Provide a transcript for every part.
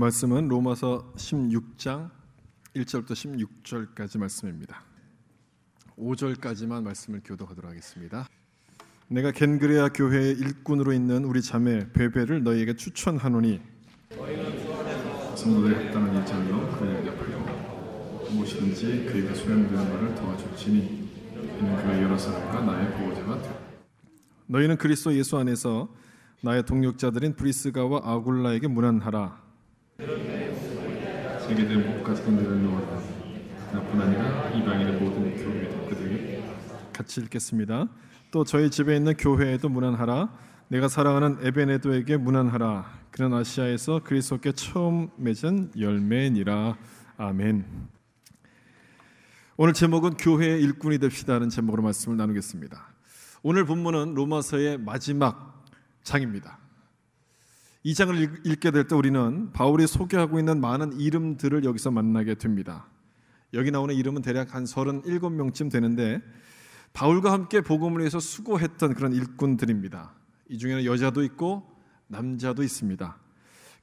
말씀은 로마서 16장 1절부터 16절까지 말씀입니다. 5절까지만 말씀을 교독하도록 하겠습니다. 내가 겐그레아 교회의 일꾼으로 있는 우리 자매 베베를 너희에게 추천하노니 성도들의 합당한 일자로 그를 옆으로 무엇이든지 그에게 소용되는 말을 도와줄지니 이는 그의 여러 사람과 나의 보호자가 되라. 너희는 그리스도 예수 안에서 나의 동역자들인 브리스가와 아굴라에게 문안하라. 세계들 모든 것들을 놓아라. 나뿐 아니라 이방인의 모든 교회 덕후들에게 같이 읽겠습니다. 또 저희 집에 있는 교회에도 문안하라. 내가 사랑하는 에베네도에게 문안하라. 그는 아시아에서 그리스도께 처음 맺은 열매니라. 아멘. 오늘 제목은 교회의 일꾼이 됩시다는 제목으로 말씀을 나누겠습니다. 오늘 본문은 로마서의 마지막 장입니다. 이 장을 읽게 될 때 우리는 바울이 소개하고 있는 많은 이름들을 여기서 만나게 됩니다. 여기 나오는 이름은 대략 한 37명쯤 되는데 바울과 함께 복음을 위해서 수고했던 그런 일꾼들입니다. 이 중에는 여자도 있고 남자도 있습니다.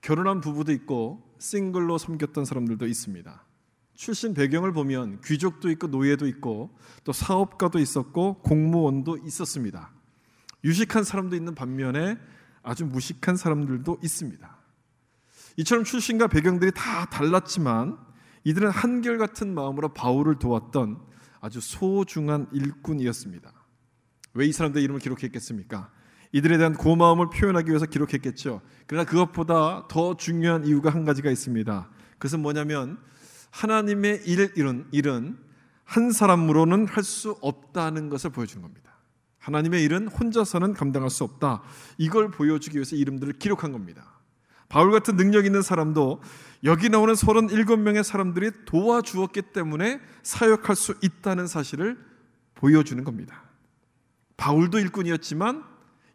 결혼한 부부도 있고 싱글로 섬겼던 사람들도 있습니다. 출신 배경을 보면 귀족도 있고 노예도 있고 또 사업가도 있었고 공무원도 있었습니다. 유식한 사람도 있는 반면에 아주 무식한 사람들도 있습니다. 이처럼 출신과 배경들이 다 달랐지만 이들은 한결같은 마음으로 바울을 도왔던 아주 소중한 일꾼이었습니다. 왜 이 사람들의 이름을 기록했겠습니까? 이들에 대한 고마움을 표현하기 위해서 기록했겠죠. 그러나 그것보다 더 중요한 이유가 한 가지가 있습니다. 그것은 뭐냐면 하나님의 일은 한 사람으로는 할 수 없다는 것을 보여주는 겁니다. 하나님의 일은 혼자서는 감당할 수 없다. 이걸 보여주기 위해서 이름들을 기록한 겁니다. 바울 같은 능력 있는 사람도 여기 나오는 37명의 사람들이 도와주었기 때문에 사역할 수 있다는 사실을 보여주는 겁니다. 바울도 일꾼이었지만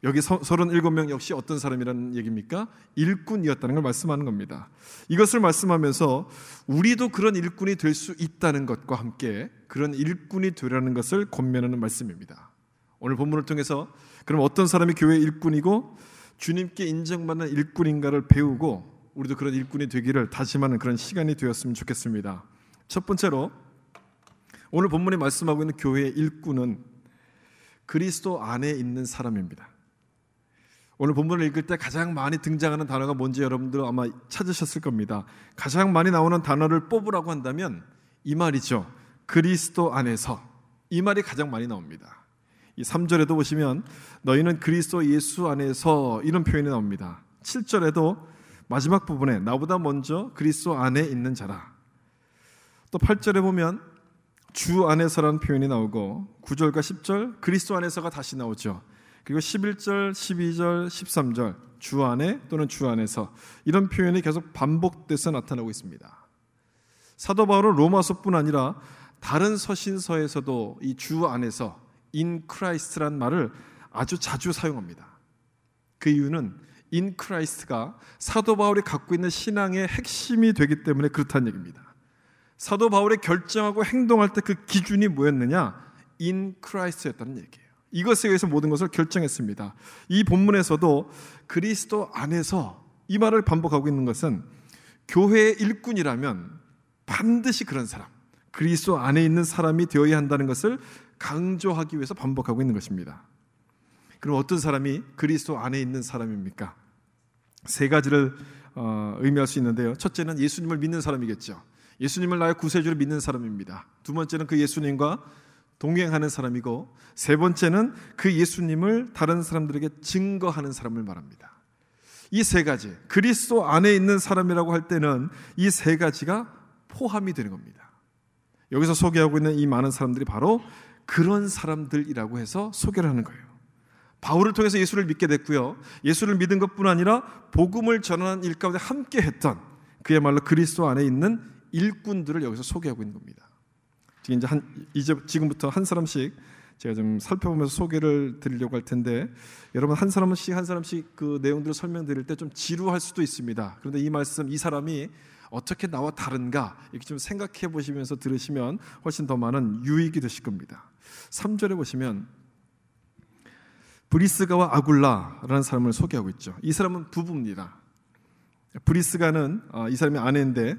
여기 37명 역시 어떤 사람이라는 얘기입니까? 일꾼이었다는 걸 말씀하는 겁니다. 이것을 말씀하면서 우리도 그런 일꾼이 될 수 있다는 것과 함께 그런 일꾼이 되라는 것을 권면하는 말씀입니다. 오늘 본문을 통해서 그럼 어떤 사람이 교회의 일꾼이고 주님께 인정받는 일꾼인가를 배우고 우리도 그런 일꾼이 되기를 다짐하는 그런 시간이 되었으면 좋겠습니다. 첫 번째로 오늘 본문이 말씀하고 있는 교회의 일꾼은 그리스도 안에 있는 사람입니다. 오늘 본문을 읽을 때 가장 많이 등장하는 단어가 뭔지 여러분들 아마 찾으셨을 겁니다. 가장 많이 나오는 단어를 뽑으라고 한다면 이 말이죠. 그리스도 안에서. 이 말이 가장 많이 나옵니다. 이 3절에도 보시면 너희는 그리스도 예수 안에서 이런 표현이 나옵니다. 7절에도 마지막 부분에 나보다 먼저 그리스도 안에 있는 자라. 또 8절에 보면 주 안에서라는 표현이 나오고 9절과 10절 그리스도 안에서가 다시 나오죠. 그리고 11절, 12절, 13절 주 안에 또는 주 안에서 이런 표현이 계속 반복돼서 나타나고 있습니다. 사도 바울은 로마서뿐 아니라 다른 서신서에서도 이 주 안에서 in Christ란 말을 아주 자주 사용합니다. 그 이유는 in Christ가 사도 바울이 갖고 있는 신앙의 핵심이 되기 때문에 그렇다는 얘기입니다. 사도 바울이 결정하고 행동할 때 그 기준이 뭐였느냐? in Christ였다는 얘기예요. 이것에 의해서 모든 것을 결정했습니다. 이 본문에서도 그리스도 안에서 이 말을 반복하고 있는 것은 교회의 일꾼이라면 반드시 그런 사람, 그리스도 안에 있는 사람이 되어야 한다는 것을 강조하기 위해서 반복하고 있는 것입니다. 그럼 어떤 사람이 그리스도 안에 있는 사람입니까? 세 가지를 의미할 수 있는데요. 첫째는 예수님을 믿는 사람이겠죠. 예수님을 나의 구세주로 믿는 사람입니다. 두 번째는 그 예수님과 동행하는 사람이고 세 번째는 그 예수님을 다른 사람들에게 증거하는 사람을 말합니다. 이 세 가지, 그리스도 안에 있는 사람이라고 할 때는 이 세 가지가 포함이 되는 겁니다. 여기서 소개하고 있는 이 많은 사람들이 바로 그런 사람들이라고 해서 소개를 하는 거예요. 바울을 통해서 예수를 믿게 됐고요. 예수를 믿은 것뿐 아니라 복음을 전하는 일 가운데 함께 했던 그야말로 그리스도 안에 있는 일꾼들을 여기서 소개하고 있는 겁니다. 지금부터 한 사람씩 제가 좀 살펴보면서 소개를 드리려고 할 텐데 여러분 한 사람씩 그 내용들을 설명드릴 때 좀 지루할 수도 있습니다. 그런데 이 말씀, 이 사람이 어떻게 나와 다른가 이렇게 좀 생각해 보시면서 들으시면 훨씬 더 많은 유익이 되실 겁니다. 3절에 보시면 브리스가와 아굴라라는 사람을 소개하고 있죠. 이 사람은 부부입니다. 브리스가는 이 사람의 아내인데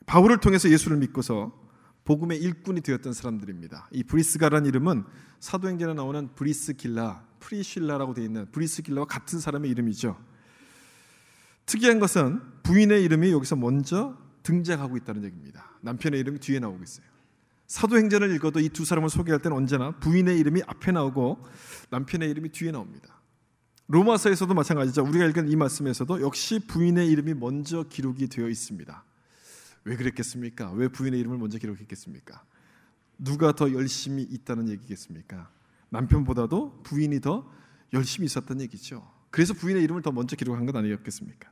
바울을 통해서 예수를 믿고서 복음의 일꾼이 되었던 사람들입니다. 이 브리스가라는 이름은 사도행전에 나오는 브리스길라, 프리실라라고 되어 있는 브리스길라와 같은 사람의 이름이죠. 특이한 것은 부인의 이름이 여기서 먼저 등장하고 있다는 얘기입니다. 남편의 이름이 뒤에 나오고 있어요. 사도행전을 읽어도 이 두 사람을 소개할 때는 언제나 부인의 이름이 앞에 나오고 남편의 이름이 뒤에 나옵니다. 로마서에서도 마찬가지죠. 우리가 읽은 이 말씀에서도 역시 부인의 이름이 먼저 기록이 되어 있습니다. 왜 그랬겠습니까? 왜 부인의 이름을 먼저 기록했겠습니까? 누가 더 열심히 있다는 얘기겠습니까? 남편보다도 부인이 더 열심히 있었다는 얘기죠. 그래서 부인의 이름을 더 먼저 기록한 건 아니었겠습니까?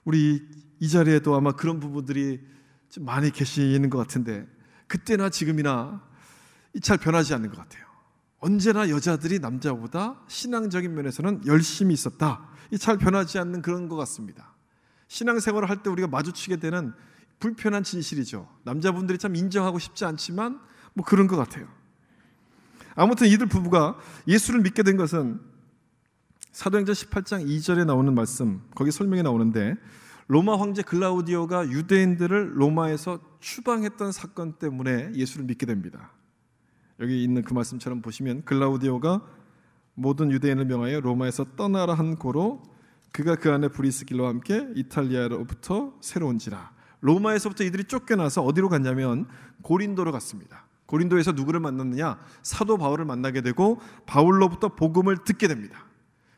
우리 이 자리에도 아마 그런 부분들이 좀 많이 계시는 것 같은데 그때나 지금이나 잘 변하지 않는 것 같아요. 언제나 여자들이 남자보다 신앙적인 면에서는 열심히 있었다. 잘 변하지 않는 그런 것 같습니다. 신앙생활을 할 때 우리가 마주치게 되는 불편한 진실이죠. 남자분들이 참 인정하고 싶지 않지만 뭐 그런 것 같아요. 아무튼 이들 부부가 예수를 믿게 된 것은 사도행전 18장 2절에 나오는 말씀, 거기 설명이 나오는데 로마 황제 글라우디오가 유대인들을 로마에서 추방했던 사건 때문에 예수를 믿게 됩니다. 여기 있는 그 말씀처럼 보시면 글라우디오가 모든 유대인을 명하여 로마에서 떠나라 한 고로 그가 그 안에 브리스길라와 함께 이탈리아로부터 새로 온지라. 로마에서부터 이들이 쫓겨나서 어디로 갔냐면 고린도로 갔습니다. 고린도에서 누구를 만났느냐? 사도 바울을 만나게 되고 바울로부터 복음을 듣게 됩니다.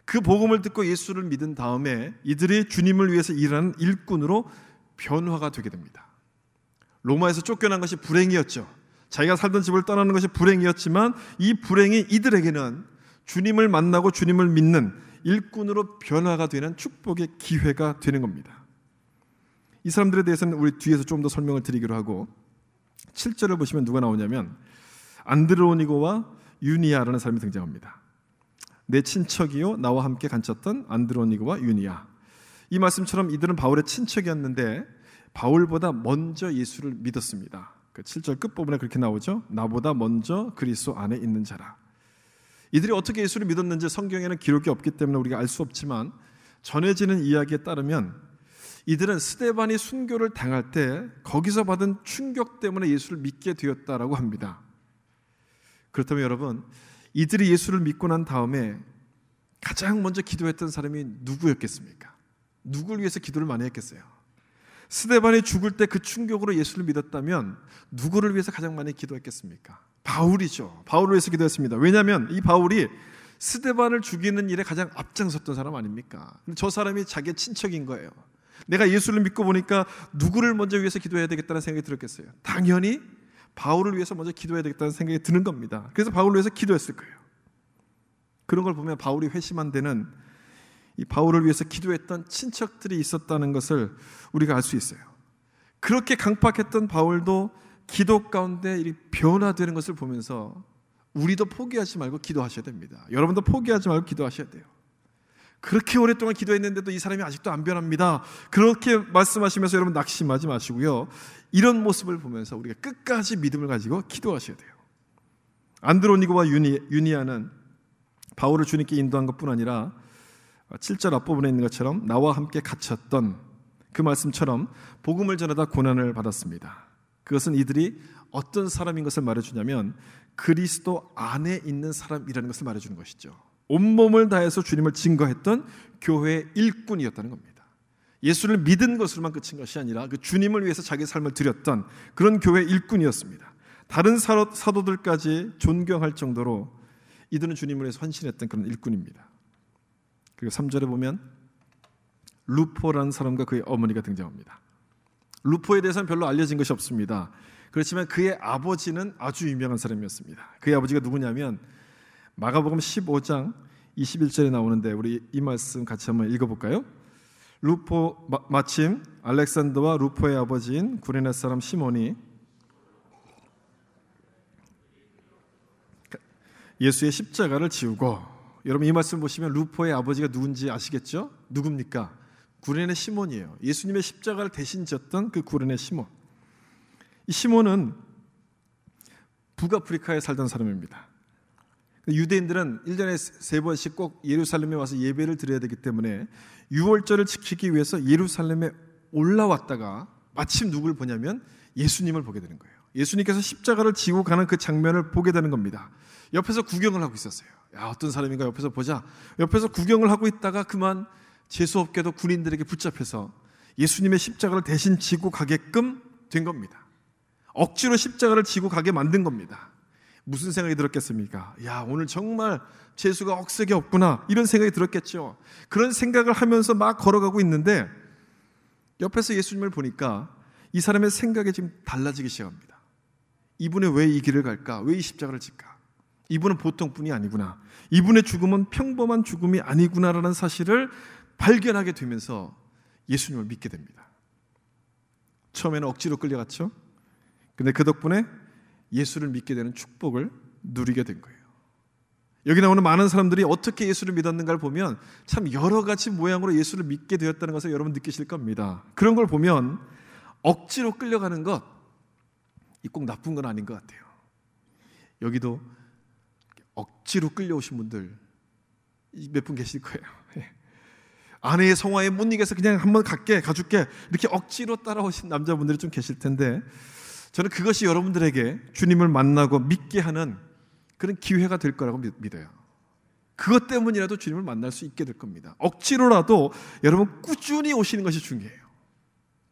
그 복음을 듣고 예수를 믿은 다음에 이들이 주님을 위해서 일하는 일꾼으로 변화가 되게 됩니다. 로마에서 쫓겨난 것이 불행이었죠. 자기가 살던 집을 떠나는 것이 불행이었지만 이 불행이 이들에게는 주님을 만나고 주님을 믿는 일꾼으로 변화가 되는 축복의 기회가 되는 겁니다. 이 사람들에 대해서는 우리 뒤에서 좀 더 설명을 드리기로 하고 7절을 보시면 누가 나오냐면 안드로니고와 유니아라는 사람이 등장합니다. 내 친척이요 나와 함께 간쳤던 안드로니고와 유니아. 이 말씀처럼 이들은 바울의 친척이었는데 바울보다 먼저 예수를 믿었습니다. 그 7절 끝부분에 그렇게 나오죠. 나보다 먼저 그리스도 안에 있는 자라. 이들이 어떻게 예수를 믿었는지 성경에는 기록이 없기 때문에 우리가 알 수 없지만 전해지는 이야기에 따르면 이들은 스데반이 순교를 당할 때 거기서 받은 충격 때문에 예수를 믿게 되었다라고 합니다. 그렇다면 여러분, 이들이 예수를 믿고 난 다음에 가장 먼저 기도했던 사람이 누구였겠습니까? 누구를 위해서 기도를 많이 했겠어요? 스데반이 죽을 때 그 충격으로 예수를 믿었다면 누구를 위해서 가장 많이 기도했겠습니까? 바울이죠. 바울을 위해서 기도했습니다. 왜냐하면 이 바울이 스데반을 죽이는 일에 가장 앞장섰던 사람 아닙니까? 저 사람이 자기의 친척인 거예요. 내가 예수를 믿고 보니까 누구를 먼저 위해서 기도해야 되겠다는 생각이 들었겠어요? 당연히 바울을 위해서 먼저 기도해야 되겠다는 생각이 드는 겁니다. 그래서 바울을 위해서 기도했을 거예요. 그런 걸 보면 바울이 회심한 데는 이 바울을 위해서 기도했던 친척들이 있었다는 것을 우리가 알 수 있어요. 그렇게 강팍했던 바울도 기도 가운데 변화되는 것을 보면서 우리도 포기하지 말고 기도하셔야 됩니다. 여러분도 포기하지 말고 기도하셔야 돼요. 그렇게 오랫동안 기도했는데도 이 사람이 아직도 안 변합니다. 그렇게 말씀하시면서 여러분 낙심하지 마시고요. 이런 모습을 보면서 우리가 끝까지 믿음을 가지고 기도하셔야 돼요. 안드로니고와 유니아는 바울을 주님께 인도한 것뿐 아니라 7절 앞부분에 있는 것처럼 나와 함께 갇혔던 그 말씀처럼 복음을 전하다 고난을 받았습니다. 그것은 이들이 어떤 사람인 것을 말해주냐면 그리스도 안에 있는 사람이라는 것을 말해주는 것이죠. 온몸을 다해서 주님을 증거했던 교회의 일꾼이었다는 겁니다. 예수를 믿은 것으로만 그친 것이 아니라 그 주님을 위해서 자기 삶을 드렸던 그런 교회의 일꾼이었습니다. 다른 사도들까지 존경할 정도로 이들은 주님을 위해서 헌신했던 그런 일꾼입니다. 그리고 3절에 보면 루포라는 사람과 그의 어머니가 등장합니다. 루포에 대해서는 별로 알려진 것이 없습니다. 그렇지만 그의 아버지는 아주 유명한 사람이었습니다. 그의 아버지가 누구냐면 마가복음 15장 21절에 나오는데 우리 이 말씀 같이 한번 읽어볼까요? 루포 마침 알렉산더와 루포의 아버지인 구레네 사람 시몬이 예수의 십자가를 지우고, 여러분 이 말씀 보시면 루포의 아버지가 누군지 아시겠죠? 누굽니까? 구레네 시몬이에요. 예수님의 십자가를 대신 졌던 그 구레네 시몬. 이 시몬은 북아프리카에 살던 사람입니다. 유대인들은 1년에 3번씩 꼭 예루살렘에 와서 예배를 드려야 되기 때문에 유월절을 지키기 위해서 예루살렘에 올라왔다가 마침 누굴 보냐면 예수님을 보게 되는 거예요. 예수님께서 십자가를 지고 가는 그 장면을 보게 되는 겁니다. 옆에서 구경을 하고 있었어요. 야, 어떤 사람인가 옆에서 보자. 옆에서 구경을 하고 있다가 그만 재수없게도 군인들에게 붙잡혀서 예수님의 십자가를 대신 지고 가게끔 된 겁니다. 억지로 십자가를 지고 가게 만든 겁니다. 무슨 생각이 들었겠습니까? 야, 오늘 정말 재수가 억색이 없구나, 이런 생각이 들었겠죠. 그런 생각을 하면서 막 걸어가고 있는데 옆에서 예수님을 보니까 이 사람의 생각이 지금 달라지기 시작합니다. 이분은 왜 이 길을 갈까? 왜 이 십자가를 질까? 이분은 보통 분이 아니구나. 이분의 죽음은 평범한 죽음이 아니구나라는 사실을 발견하게 되면서 예수님을 믿게 됩니다. 처음에는 억지로 끌려갔죠. 근데 그 덕분에 예수를 믿게 되는 축복을 누리게 된 거예요. 여기 나오는 많은 사람들이 어떻게 예수를 믿었는가를 보면 참 여러 가지 모양으로 예수를 믿게 되었다는 것을 여러분 느끼실 겁니다. 그런 걸 보면 억지로 끌려가는 것, 꼭 나쁜 건 아닌 것 같아요. 여기도 억지로 끌려오신 분들 몇 분 계실 거예요. 아내의 성화에 못 이겨서 그냥 한번 가줄게 이렇게 억지로 따라오신 남자분들이 좀 계실 텐데, 저는 그것이 여러분들에게 주님을 만나고 믿게 하는 그런 기회가 될 거라고 믿어요. 그것 때문이라도 주님을 만날 수 있게 될 겁니다. 억지로라도 여러분 꾸준히 오시는 것이 중요해요.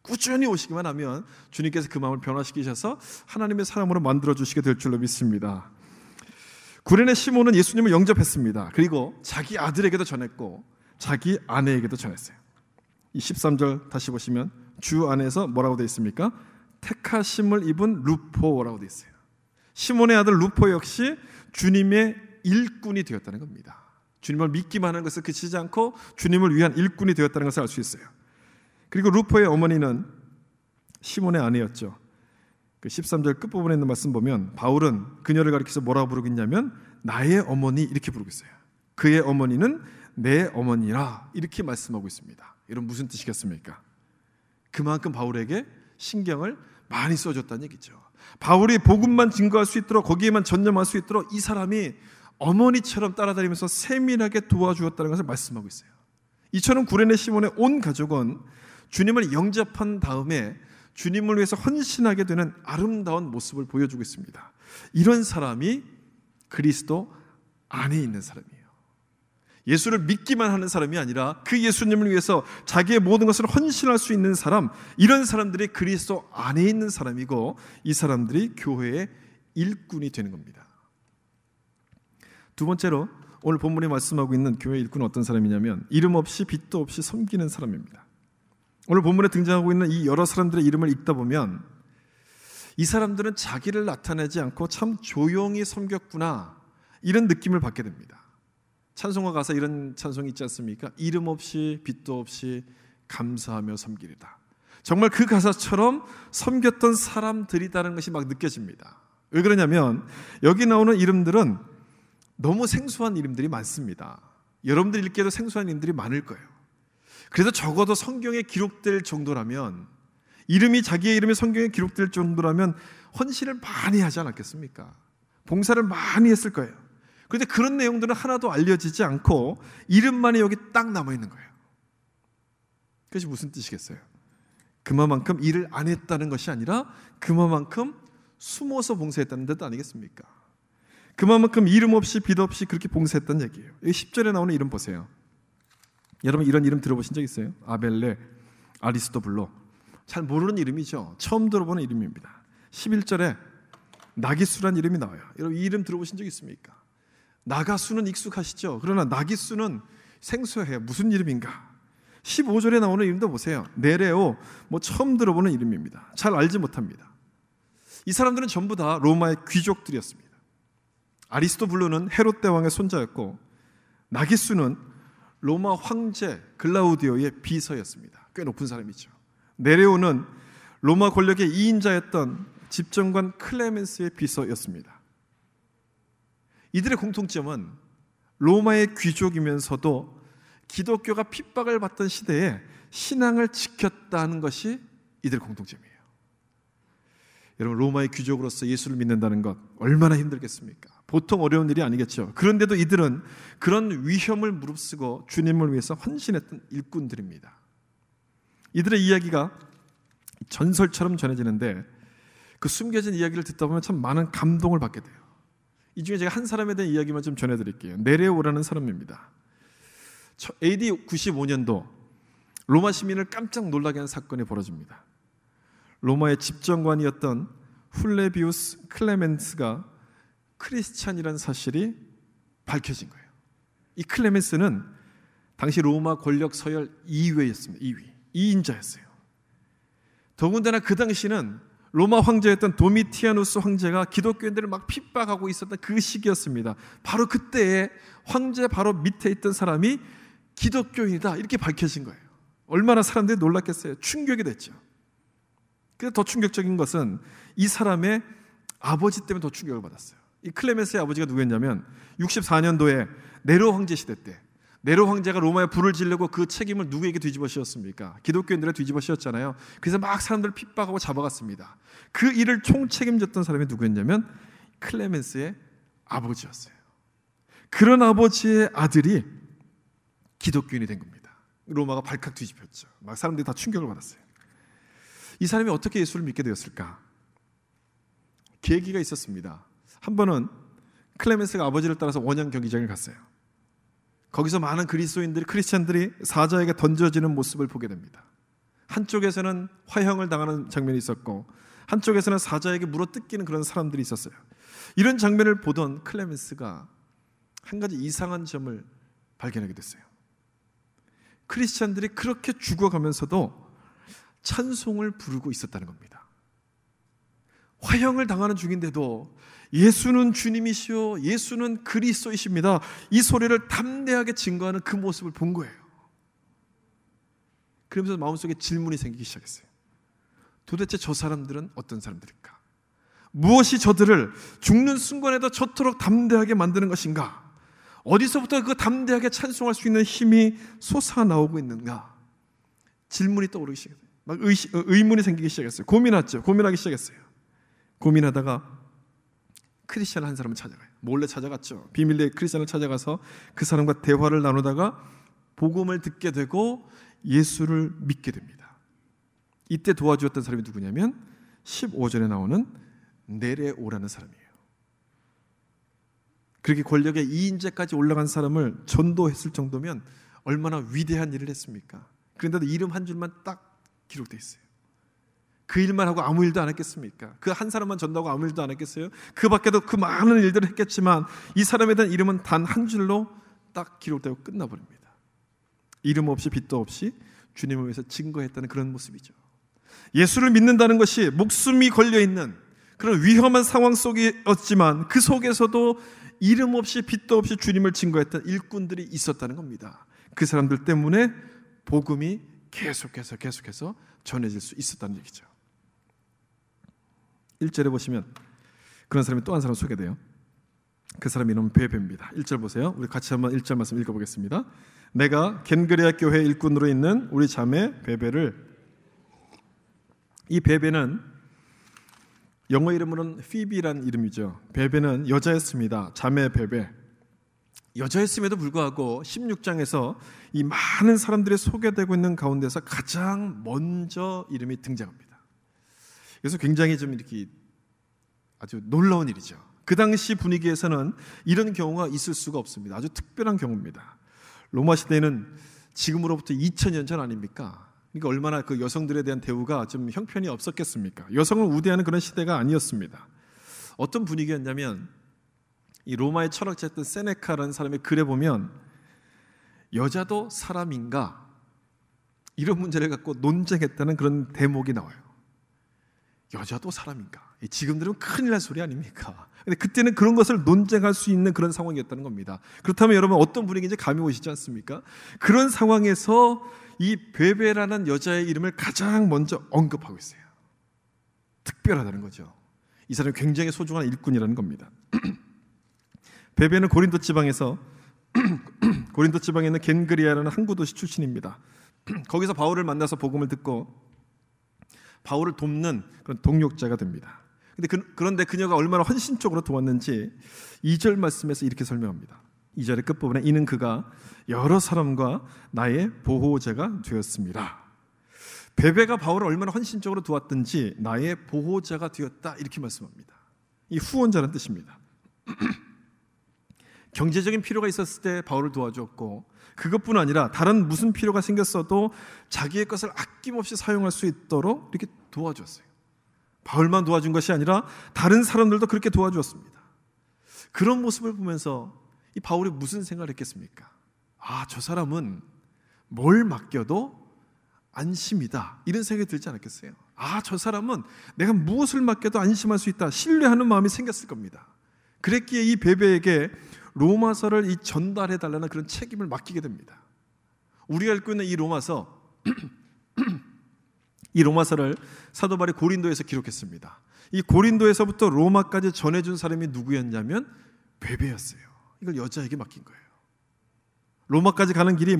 꾸준히 오시기만 하면 주님께서 그 마음을 변화시키셔서 하나님의 사람으로 만들어주시게 될 줄로 믿습니다. 구레네 시몬은 예수님을 영접했습니다. 그리고 자기 아들에게도 전했고 자기 아내에게도 전했어요. 이 13절 다시 보시면 주 안에서 뭐라고 되어 있습니까? 택하심을 입은 루포라고 되어 있어요. 시몬의 아들 루포 역시 주님의 일꾼이 되었다는 겁니다. 주님을 믿기만 하는 것을 그치지 않고 주님을 위한 일꾼이 되었다는 것을 알 수 있어요. 그리고 루포의 어머니는 시몬의 아내였죠. 그 13절 끝부분에 있는 말씀 보면 바울은 그녀를 가리켜서 뭐라고 부르고 있냐면 나의 어머니 이렇게 부르고 있어요. 그의 어머니는 내 어머니라 이렇게 말씀하고 있습니다. 이런 무슨 뜻이겠습니까? 그만큼 바울에게 신경을 많이 써줬다는 얘기죠. 바울이 복음만 증거할 수 있도록 거기에만 전념할 수 있도록 이 사람이 어머니처럼 따라다니면서 세밀하게 도와주었다는 것을 말씀하고 있어요. 이처럼 구레네 시몬의 온 가족은 주님을 영접한 다음에 주님을 위해서 헌신하게 되는 아름다운 모습을 보여주고 있습니다. 이런 사람이 그리스도 안에 있는 사람이에요. 예수를 믿기만 하는 사람이 아니라 그 예수님을 위해서 자기의 모든 것을 헌신할 수 있는 사람, 이런 사람들이 그리스도 안에 있는 사람이고 이 사람들이 교회의 일꾼이 되는 겁니다. 두 번째로 오늘 본문에 말씀하고 있는 교회 일꾼은 어떤 사람이냐면 이름 없이 빚도 없이 섬기는 사람입니다. 오늘 본문에 등장하고 있는 이 여러 사람들의 이름을 읽다 보면 이 사람들은 자기를 나타내지 않고 참 조용히 섬겼구나, 이런 느낌을 받게 됩니다. 찬송가 가사 이런 찬송이 있지 않습니까? 이름 없이 빚도 없이 감사하며 섬기리다. 정말 그 가사처럼 섬겼던 사람들이라는 것이 막 느껴집니다. 왜 그러냐면 여기 나오는 이름들은 너무 생소한 이름들이 많습니다. 여러분들 읽기에도 생소한 이름들이 많을 거예요. 그래서 적어도 성경에 기록될 정도라면, 자기의 이름이 성경에 기록될 정도라면 헌신을 많이 하지 않았겠습니까? 봉사를 많이 했을 거예요. 그런데 그런 내용들은 하나도 알려지지 않고 이름만이 여기 딱 남아있는 거예요. 그것이 무슨 뜻이겠어요? 그만큼 일을 안 했다는 것이 아니라 그만큼 숨어서 봉사했다는 뜻 아니겠습니까? 그만큼 이름 없이 빚 없이 그렇게 봉사했다는 얘기예요. 여기 10절에 나오는 이름 보세요. 여러분 이런 이름 들어보신 적 있어요? 아벨레, 아리스토블로. 잘 모르는 이름이죠. 처음 들어보는 이름입니다. 11절에 나기수란 이름이 나와요. 여러분 이 이름 들어보신 적 있습니까? 나가수는 익숙하시죠? 그러나 나기수는 생소해요. 무슨 이름인가? 15절에 나오는 이름도 보세요. 네레오, 처음 들어보는 이름입니다. 잘 알지 못합니다. 이 사람들은 전부 다 로마의 귀족들이었습니다. 아리스토블루는 헤롯 대왕의 손자였고 나기수는 로마 황제 글라우디오의 비서였습니다. 꽤 높은 사람이죠. 네레오는 로마 권력의 2인자였던 집정관 클레멘스의 비서였습니다. 이들의 공통점은 로마의 귀족이면서도 기독교가 핍박을 받던 시대에 신앙을 지켰다는 것이 이들의 공통점이에요. 여러분, 로마의 귀족으로서 예수를 믿는다는 것 얼마나 힘들겠습니까? 보통 어려운 일이 아니겠죠. 그런데도 이들은 그런 위험을 무릅쓰고 주님을 위해서 헌신했던 일꾼들입니다. 이들의 이야기가 전설처럼 전해지는데 그 숨겨진 이야기를 듣다 보면 참 많은 감동을 받게 돼요. 이 중에 제가 한 사람에 대한 이야기만 좀 전해드릴게요. 네레오라는 사람입니다. AD 95년도 로마 시민을 깜짝 놀라게 한 사건이 벌어집니다. 로마의 집정관이었던 훌레비우스 클레멘스가 크리스찬이라는 사실이 밝혀진 거예요. 이 클레멘스는 당시 로마 권력 서열 2위였습니다. 2인자였어요. 더군다나 그 당시는 로마 황제였던 도미티아누스 황제가 기독교인들을 막 핍박하고 있었던 그 시기였습니다. 바로 그때에 황제 바로 밑에 있던 사람이 기독교인이다 이렇게 밝혀진 거예요. 얼마나 사람들이 놀랐겠어요. 충격이 됐죠. 그래서 더 충격적인 것은 이 사람의 아버지 때문에 더 충격을 받았어요. 이 클레멘스의 아버지가 누구였냐면 64년도에 네로 황제 시대 때 네로 황제가 로마에 불을 지르고 그 책임을 누구에게 뒤집어 씌웠습니까? 기독교인들에 뒤집어 씌웠잖아요. 그래서 막 사람들을 핍박하고 잡아갔습니다. 그 일을 총책임졌던 사람이 누구였냐면 클레멘스의 아버지였어요. 그런 아버지의 아들이 기독교인이 된 겁니다. 로마가 발칵 뒤집혔죠. 막 사람들이 다 충격을 받았어요. 이 사람이 어떻게 예수를 믿게 되었을까? 계기가 있었습니다. 한 번은 클레멘스가 아버지를 따라서 원형 경기장에 갔어요. 거기서 많은 그리스도인들이, 크리스찬들이 사자에게 던져지는 모습을 보게 됩니다. 한쪽에서는 화형을 당하는 장면이 있었고 한쪽에서는 사자에게 물어뜯기는 그런 사람들이 있었어요. 이런 장면을 보던 클레멘스가 한 가지 이상한 점을 발견하게 됐어요. 크리스찬들이 그렇게 죽어가면서도 찬송을 부르고 있었다는 겁니다. 화형을 당하는 중인데도 예수는 주님이시오, 예수는 그리스도이십니다, 이 소리를 담대하게 증거하는 그 모습을 본 거예요. 그러면서 마음속에 질문이 생기기 시작했어요. 도대체 저 사람들은 어떤 사람들일까? 무엇이 저들을 죽는 순간에도 저토록 담대하게 만드는 것인가? 어디서부터 그 담대하게 찬송할 수 있는 힘이 솟아나오고 있는가? 질문이 떠오르기 시작했어요. 막 의문이 생기기 시작했어요. 고민하기 시작했어요. 고민하다가 크리스찬 한 사람을 찾아가요. 몰래 찾아갔죠. 비밀리에 크리스찬을 찾아가서 그 사람과 대화를 나누다가 복음을 듣게 되고 예수를 믿게 됩니다. 이때 도와주었던 사람이 누구냐면 15절에 나오는 네레오라는 사람이에요. 그렇게 권력의 2인자까지 올라간 사람을 전도했을 정도면 얼마나 위대한 일을 했습니까? 그런데도 이름 한 줄만 딱 기록되어 있어요. 그 일만 하고 아무 일도 안 했겠습니까? 그 한 사람만 전도하고 아무 일도 안 했겠어요? 그 밖에도 그 많은 일들을 했겠지만 이 사람에 대한 이름은 단 한 줄로 딱 기록되고 끝나버립니다. 이름 없이 빚도 없이 주님을 위해서 증거했다는 그런 모습이죠. 예수를 믿는다는 것이 목숨이 걸려있는 그런 위험한 상황 속이었지만 그 속에서도 이름 없이 빚도 없이 주님을 증거했던 일꾼들이 있었다는 겁니다. 그 사람들 때문에 복음이 계속해서 전해질 수 있었다는 얘기죠. 1절에 보시면 그런 사람이 또 한 사람 소개돼요. 그 사람 이름은 베베입니다. 1절 보세요. 우리 같이 한번 1절 말씀 읽어보겠습니다. 내가 겐그레아 교회 일꾼으로 있는 우리 자매 베베를, 이 베베는 영어 이름으로는 피비란 이름이죠. 베베는 여자였습니다. 자매 베베. 여자였음에도 불구하고 16장에서 이 많은 사람들이 소개되고 있는 가운데서 가장 먼저 이름이 등장합니다. 그래서 굉장히 좀 이렇게 아주 놀라운 일이죠. 그 당시 분위기에서는 이런 경우가 있을 수가 없습니다. 아주 특별한 경우입니다. 로마 시대는 지금으로부터 2000년 전 아닙니까? 그러니까 얼마나 그 여성들에 대한 대우가 좀 형편이 없었겠습니까? 여성을 우대하는 그런 시대가 아니었습니다. 어떤 분위기였냐면 이 로마의 철학자였던 세네카라는 사람의 글에 보면 여자도 사람인가? 이런 문제를 갖고 논쟁했다는 그런 대목이 나와요. 여자도 사람인가? 지금 들으면 큰일 날 소리 아닙니까? 근데 그때는 그런 것을 논쟁할 수 있는 그런 상황이었다는 겁니다. 그렇다면 여러분 어떤 분위기인지 감이 오시지 않습니까? 그런 상황에서 이 베베라는 여자의 이름을 가장 먼저 언급하고 있어요. 특별하다는 거죠. 이 사람이 굉장히 소중한 일꾼이라는 겁니다. 베베는 고린도 지방에서 고린도 지방에 있는 겐그리아라는 항구 도시 출신입니다. 거기서 바울을 만나서 복음을 듣고 바울을 돕는 그런 동역자가 됩니다. 그런데 그녀가 얼마나 헌신적으로 도왔는지 2절 말씀에서 이렇게 설명합니다. 2절의 끝부분에 이는 그가 여러 사람과 나의 보호자가 되었습니다. 베베가 바울을 얼마나 헌신적으로 도왔든지 나의 보호자가 되었다 이렇게 말씀합니다. 이 후원자라는 뜻입니다. 경제적인 필요가 있었을 때 바울을 도와주었고 그것뿐 아니라 다른 무슨 필요가 생겼어도 자기의 것을 아낌없이 사용할 수 있도록 이렇게 도와주었어요. 바울만 도와준 것이 아니라 다른 사람들도 그렇게 도와주었습니다. 그런 모습을 보면서 이 바울이 무슨 생각을 했겠습니까? 저 사람은 뭘 맡겨도 안심이다 이런 생각이 들지 않았겠어요? 저 사람은 내가 무엇을 맡겨도 안심할 수 있다 신뢰하는 마음이 생겼을 겁니다. 그랬기에 이 베베에게 로마서를 이 전달해달라는 그런 책임을 맡기게 됩니다. 우리가 읽고 있는 이 로마서 이 로마서를 사도 바울이 고린도에서 기록했습니다. 이 고린도에서부터 로마까지 전해준 사람이 누구였냐면 베베였어요. 이걸 여자에게 맡긴 거예요. 로마까지 가는 길이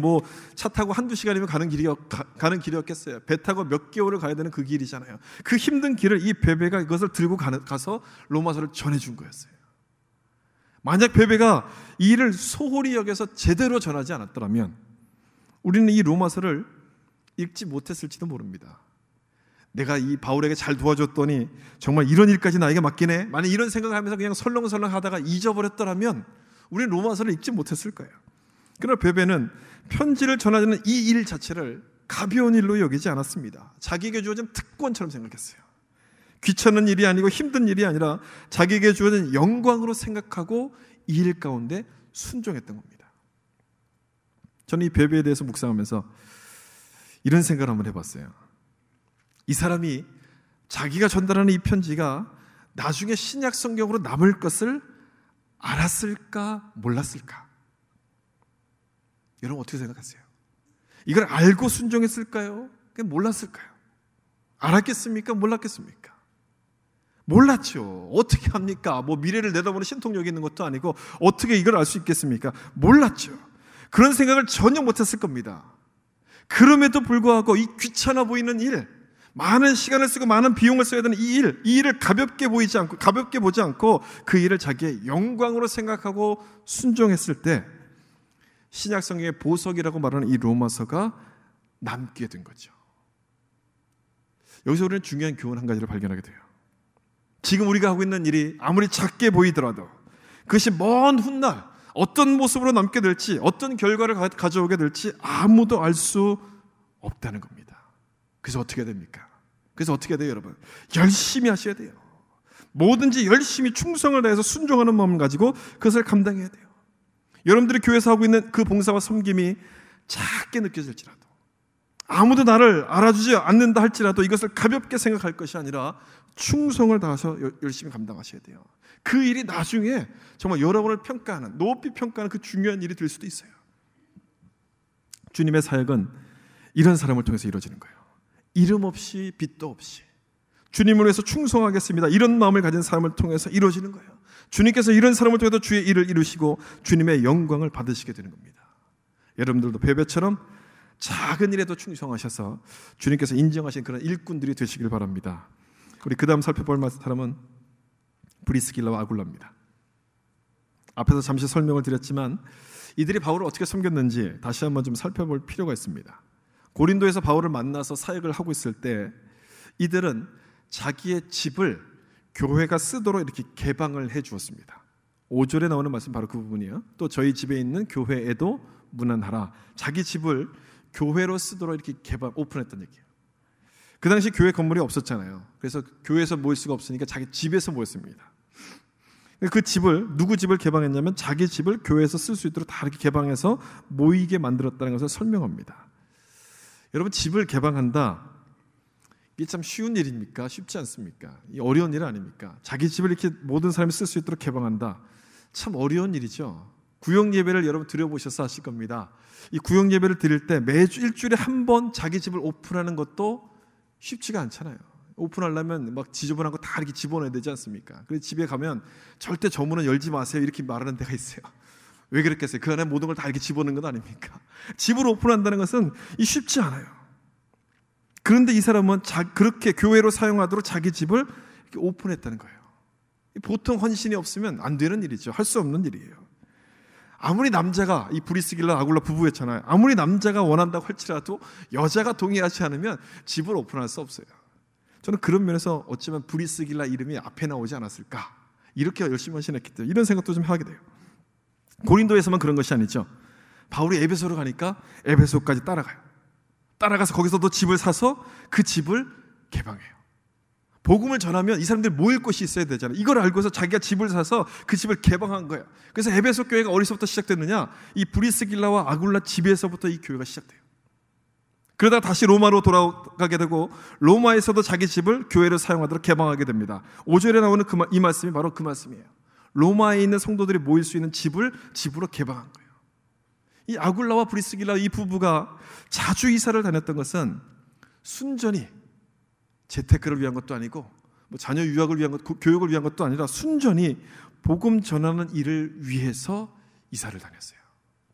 차 타고 한두 시간이면 가는 길이었겠어요. 배 타고 몇 개월을 가야 되는 그 길이잖아요. 그 힘든 길을 이 베베가 이것을 들고 가서 로마서를 전해준 거였어요. 만약 베베가 이 일을 소홀히 여겨서 제대로 전하지 않았더라면 우리는 이 로마서를 읽지 못했을지도 모릅니다. 내가 이 바울에게 잘 도와줬더니 정말 이런 일까지 나에게 맡기네. 만약 이런 생각을 하면서 그냥 설렁설렁 하다가 잊어버렸더라면 우리는 로마서를 읽지 못했을 거예요. 그러나 베베는 편지를 전하는 이 일 자체를 가벼운 일로 여기지 않았습니다. 자기에게 주어진 특권처럼 생각했어요. 귀찮은 일이 아니고 힘든 일이 아니라 자기에게 주어진 영광으로 생각하고 이 일 가운데 순종했던 겁니다. 저는 이 베베에 대해서 묵상하면서 이런 생각을 한번 해봤어요. 이 사람이 자기가 전달하는 이 편지가 나중에 신약 성경으로 남을 것을 알았을까 몰랐을까? 여러분 어떻게 생각하세요? 이걸 알고 순종했을까요? 몰랐을까요? 알았겠습니까? 몰랐겠습니까? 몰랐죠. 어떻게 합니까? 미래를 내다보는 신통력이 있는 것도 아니고 어떻게 이걸 알 수 있겠습니까? 몰랐죠. 그런 생각을 전혀 못했을 겁니다. 그럼에도 불구하고 이 귀찮아 보이는 일, 많은 시간을 쓰고 많은 비용을 써야 되는 이 일을 가볍게 보지 않고 그 일을 자기의 영광으로 생각하고 순종했을 때 신약 성경의 보석이라고 말하는 이 로마서가 남게 된 거죠. 여기서 우리는 중요한 교훈 한 가지를 발견하게 돼요. 지금 우리가 하고 있는 일이 아무리 작게 보이더라도 그것이 먼 훗날 어떤 모습으로 남게 될지 어떤 결과를 가져오게 될지 아무도 알 수 없다는 겁니다. 그래서 어떻게 됩니까? 그래서 어떻게 해야 돼요, 여러분? 열심히 하셔야 돼요. 뭐든지 열심히 충성을 다해서 순종하는 마음을 가지고 그것을 감당해야 돼요. 여러분들이 교회에서 하고 있는 그 봉사와 섬김이 작게 느껴질지라도 아무도 나를 알아주지 않는다 할지라도 이것을 가볍게 생각할 것이 아니라 충성을 다해서 열심히 감당하셔야 돼요. 그 일이 나중에 정말 여러분을 평가하는, 높이 평가하는 그 중요한 일이 될 수도 있어요. 주님의 사역은 이런 사람을 통해서 이루어지는 거예요. 이름 없이 빚도 없이 주님을 위해서 충성하겠습니다, 이런 마음을 가진 사람을 통해서 이루어지는 거예요. 주님께서 이런 사람을 통해서 주의 일을 이루시고 주님의 영광을 받으시게 되는 겁니다. 여러분들도 베베처럼 작은 일에도 충성하셔서 주님께서 인정하신 그런 일꾼들이 되시길 바랍니다. 우리 그 다음 살펴볼 사람은 브리스길라와 아굴라입니다. 앞에서 잠시 설명을 드렸지만 이들이 바울을 어떻게 섬겼는지 다시 한번 좀 살펴볼 필요가 있습니다. 고린도에서 바울을 만나서 사역을 하고 있을 때 이들은 자기의 집을 교회가 쓰도록 이렇게 개방을 해 주었습니다. 5절에 나오는 말씀 바로 그 부분이에요. 또 저희 집에 있는 교회에도 문안하라. 자기 집을 교회로 쓰도록 이렇게 오픈했던 얘기예요. 그 당시 교회 건물이 없었잖아요. 그래서 교회에서 모일 수가 없으니까 자기 집에서 모였습니다. 그 집을, 누구 집을 개방했냐면 자기 집을 교회에서 쓸 수 있도록 다 이렇게 개방해서 모이게 만들었다는 것을 설명합니다. 여러분, 집을 개방한다, 이게 참 쉬운 일입니까? 쉽지 않습니까? 이 어려운 일 아닙니까? 자기 집을 이렇게 모든 사람이 쓸 수 있도록 개방한다, 참 어려운 일이죠. 구역 예배를 여러분 드려보셔서 아실 겁니다. 이 구역 예배를 드릴 때 매주 일주일에 한 번 자기 집을 오픈하는 것도 쉽지가 않잖아요. 오픈하려면 막 지저분한 거 다 이렇게 집어넣어야 되지 않습니까? 그래서 집에 가면 절대 저 문은 열지 마세요 이렇게 말하는 데가 있어요. 왜 그랬겠어요? 그 안에 모든 걸 다 이렇게 집어넣는 것 아닙니까? 집을 오픈한다는 것은 쉽지 않아요. 그런데 이 사람은 그렇게 교회로 사용하도록 자기 집을 오픈했다는 거예요. 보통 헌신이 없으면 안 되는 일이죠. 할 수 없는 일이에요. 아무리 남자가, 이 브리스길라 아굴라 부부였잖아요. 아무리 남자가 원한다고 할지라도 여자가 동의하지 않으면 집을 오픈할 수 없어요. 저는 그런 면에서 어쩌면 브리스길라 이름이 앞에 나오지 않았을까, 이렇게 열심히 헌신했기 때문에 이런 생각도 좀 하게 돼요. 고린도에서만 그런 것이 아니죠. 바울이 에베소로 가니까 에베소까지 따라가요. 따라가서 거기서도 집을 사서 그 집을 개방해요. 복음을 전하면 이 사람들이 모일 곳이 있어야 되잖아요. 이걸 알고서 자기가 집을 사서 그 집을 개방한 거예요. 그래서 에베소 교회가 어디서부터 시작됐느냐? 이 브리스길라와 아굴라 집에서부터 이 교회가 시작돼요. 그러다가 다시 로마로 돌아가게 되고 로마에서도 자기 집을 교회를 사용하도록 개방하게 됩니다. 5절에 나오는 이 말씀이 바로 그 말씀이에요. 로마에 있는 성도들이 모일 수 있는 집을 집으로 개방한 거예요. 이 아굴라와 브리스길라 이 부부가 자주 이사를 다녔던 것은 순전히 재테크를 위한 것도 아니고 자녀 유학을 위한 것, 교육을 위한 것도 아니라 순전히 복음 전하는 일을 위해서 이사를 다녔어요.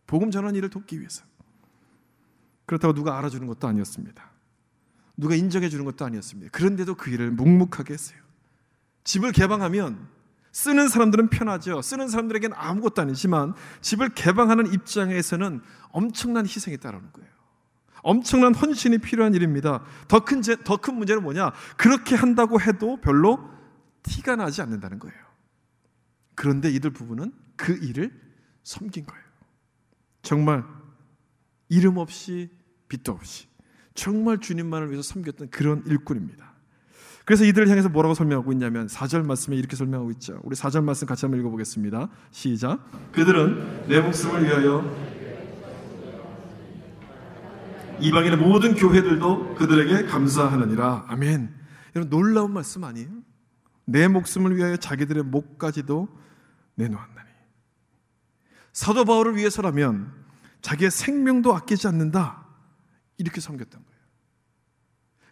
복음 전하는 일을 돕기 위해서. 그렇다고 누가 알아주는 것도 아니었습니다. 누가 인정해 주는 것도 아니었습니다. 그런데도 그 일을 묵묵하게 했어요. 집을 개방하면 쓰는 사람들은 편하죠. 쓰는 사람들에게는 아무것도 아니지만 집을 개방하는 입장에서는 엄청난 희생이 따라오는 거예요. 엄청난 헌신이 필요한 일입니다. 더 큰 문제는 뭐냐? 그렇게 한다고 해도 별로 티가 나지 않는다는 거예요. 그런데 이들 부부는 그 일을 섬긴 거예요. 정말 이름 없이 빚도 없이 정말 주님만을 위해서 섬겼던 그런 일꾼입니다. 그래서 이들을 향해서 뭐라고 설명하고 있냐면 4절 말씀에 이렇게 설명하고 있죠. 우리 4절 말씀 같이 한번 읽어보겠습니다. 시작. 그들은 내 목숨을 위하여 이방인의 모든 교회들도 그들에게 감사하느니라. 아멘. 이런 놀라운 말씀 아니에요? 내 목숨을 위하여 자기들의 목까지도 내놓았나니. 사도 바울을 위해서라면 자기의 생명도 아끼지 않는다, 이렇게 섬겼던 거예요.